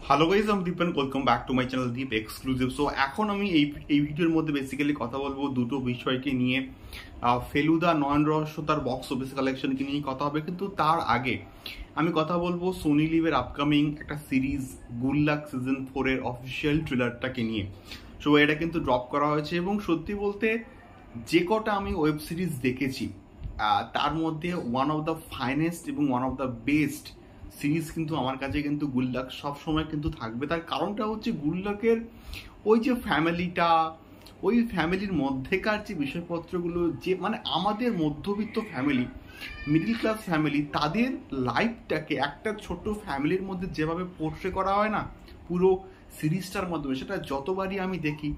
Hello guys, আমি Dipen. Welcome back to my channel Deep exclusive. So এখন আমি এই ভিডিওর মধ্যে বেসিক্যালি কথা বলবো দুটো বিষয়কে নিয়ে। ফেলুদা নয়ন রহস্য তার বক্স অফিস কালেকশনকে নিয়ে কথা হবে, কিন্তু তার আগে আমি কথা বলবো সোনি লিভের আপকামিং একটা সিরিজ গুল্লাক সিজন 4 এর অফিসিয়াল ট্রেলারটাকে নিয়ে। সো এটা কিন্তু ড্রপ করা হয়েছে এবং সত্যি বলতে যে কটা আমি ওয়েব সিরিজ দেখেছি তার মধ্যে ওয়ান অফ দ্য ফাইনেস্ট এবং one of the best series কিন্তু আমার কাছে কিন্তু গুল্লাক সবসময় কিন্তু থাকবে। তার কারণটা হচ্ছে গুল্লাকের ওই যে ফ্যামিলিটা, ওই ফ্যামিলির মধ্যেকার যে বিষয়পত্রগুলো, যে মানে আমাদের মধ্যবিত্ত ফ্যামিলি, মিডিল ক্লাস ফ্যামিলি, তাদের লাইফটাকে একটা ছোট্ট ফ্যামিলির মধ্যে যেভাবে পোর্ট্রে করা হয় না পুরো সিরিজটার মাধ্যমে, সেটা যতবারই আমি দেখি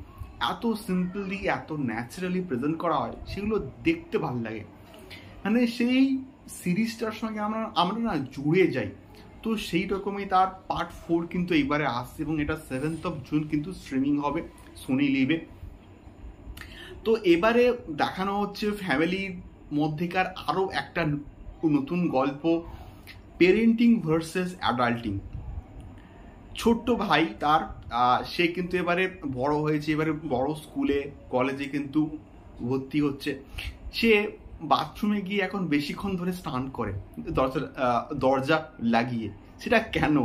এত সিম্পলি এত ন্যাচারালি প্রেজেন্ট করা হয়, সেগুলো দেখতে ভালো লাগে। মানে সেই সিরিজটার সঙ্গে আমরা না জুড়ে যাই। তো সেই রকমই তার পার্ট 4 কিন্তু এইবারে আসছে এবং এটা 7th of June কিন্তু স্ট্রিমিং হবে সোনি লিভে। তো এবারে দেখানো হচ্ছে ফ্যামিলির মধ্যেকার আরও একটা নতুন গল্প, পেরেন্টিং ভার্সেস অ্যাডাল্টিং। ছোট্ট ভাই তার সে কিন্তু এবারে বড় হয়েছে, এবারে বড় স্কুলে কলেজে কিন্তু ভর্তি হচ্ছে। সে বাথরুমে গিয়ে এখন বেশিক্ষণ ধরে স্নান করে দরজা লাগিয়ে। সেটা কেন?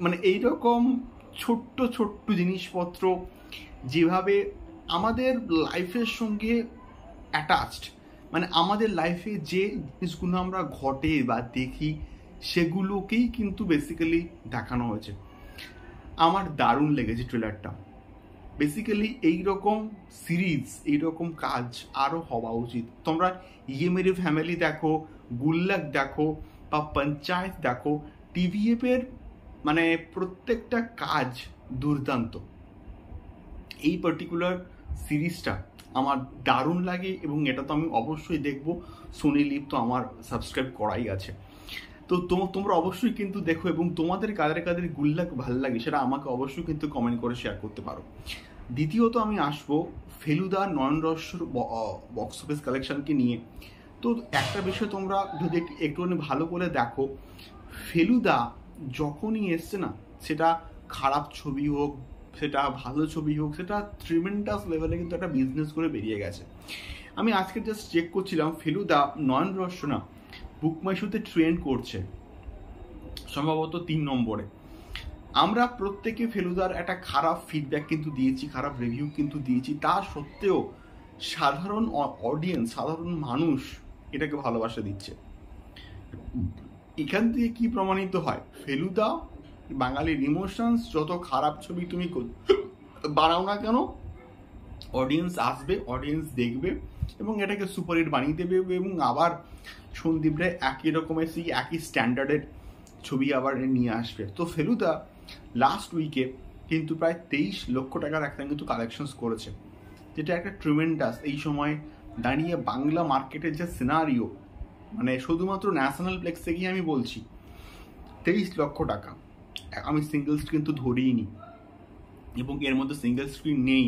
মানে এইরকম ছোট্ট ছোট্ট জিনিসপত্র যেভাবে আমাদের লাইফের সঙ্গে অ্যাটাচড, মানে আমাদের লাইফে যে জিনিসগুলো আমরা ঘটে বা দেখি সেগুলোকেই কিন্তু বেসিক্যালি দেখানো হয়েছে। আমার দারুণ লেগেছে ট্রেলারটা। বেসিক্যালি এইরকম সিরিজ, এইরকম কাজ আরও হওয়া উচিত। তোমরা ইয়ে মেরে ফ্যামিলি দেখো, গুল্লাক দেখো বা পঞ্চায়েত দেখো, টিভিএফের মানে প্রত্যেকটা কাজ দুর্দান্ত। এই পার্টিকুলার সিরিজটা আমার দারুণ লাগে এবং এটা তো আমি অবশ্যই দেখবো। সোনি লিভ তো আমার সাবস্ক্রাইব করাই আছে। তো তোমরা অবশ্যই কিন্তু দেখো এবং তোমাদের কাদের কাদের গুল্লাক ভালো লাগে সেটা আমাকে অবশ্যই কিন্তু কমেন্ট করে শেয়ার করতে পারো। দ্বিতীয়ত আমি আসবো ফেলুদা নয়ন রহস্যর বক্স অফিস কালেকশনকে নিয়ে। তো একটা বিষয় তোমরা যদি একটুখানি ভালো করে দেখো, ফেলুদা যখনই এসছে না, সেটা খারাপ ছবি হোক, সেটা ভালো ছবি হোক, সেটা ট্রিমেন্ডাস লেভেলে কিন্তু একটা বিজনেস করে বেরিয়ে গেছে। আমি আজকে জাস্ট চেক করছিলাম, ফেলুদা নয়ন রহস্য না বুক মাই শোতে ট্রেন্ড করছে সম্ভবত 3 নম্বরে। আমরা প্রত্যেকে ফেলুদার একটা খারাপ ফিডব্যাক কিন্তু দিয়েছি, খারাপ রিভিউ কিন্তু দিয়েছি, তা সত্ত্বেও সাধারণ অডিয়েন্স, সাধারণ মানুষ এটাকে ভালোবাসা দিচ্ছে। এখান থেকে কি প্রমাণিত হয়? ফেলুদা বাঙালির ইমোশনস, যত খারাপ ছবি তুমি বানাও না কেন, অডিয়েন্স আসবে, অডিয়েন্স দেখবে এবং এটাকে সুপারহিট বানিয়ে দেবে এবং আবার সন্দীপ রায় একই রকমের সেই একই স্ট্যান্ডার্ডের ছবি আবার নিয়ে আসবে। তো ফেলুদা লাস্ট উইকে কিন্তু প্রায় 23 লক্ষ টাকার একটা কিন্তু কালেকশনস করেছে, যেটা একটা ট্রিমেন্ডাস। এই সময় দাঁড়িয়ে বাংলা মার্কেটের যে সিনারিও, মানে শুধুমাত্র ন্যাশনাল প্লেক্স থেকেই আমি বলছি 23 লক্ষ টাকা। আমি সিঙ্গেল স্ক্রিন কিন্তু ধরিনি এবং এর মধ্যে সিঙ্গেল স্ক্রিন নেই।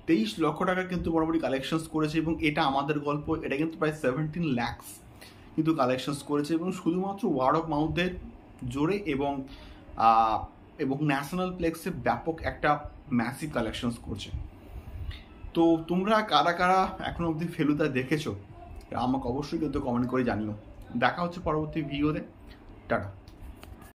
23 লক্ষ টাকা কিন্তু মোটামুটি কালেকশনস করেছে এবং এটা আমাদের গল্প, এটা কিন্তু প্রায় 17 lakhs কিন্তু কালেকশনস করেছে এবং শুধুমাত্র ওয়ার্ড অফ মাউথের জোরে এবং ন্যাশনাল প্লেক্সে ব্যাপক একটা ম্যাসিভ কালেকশনস করছে। তো তোমরা কারা কারা এখনো অবধি ফেলুদা দেখেছো আমাকে অবশ্যই কিন্তু কমেন্ট করে জানিও। দেখা হচ্ছে পরবর্তী ভিডিওতে। টাটা।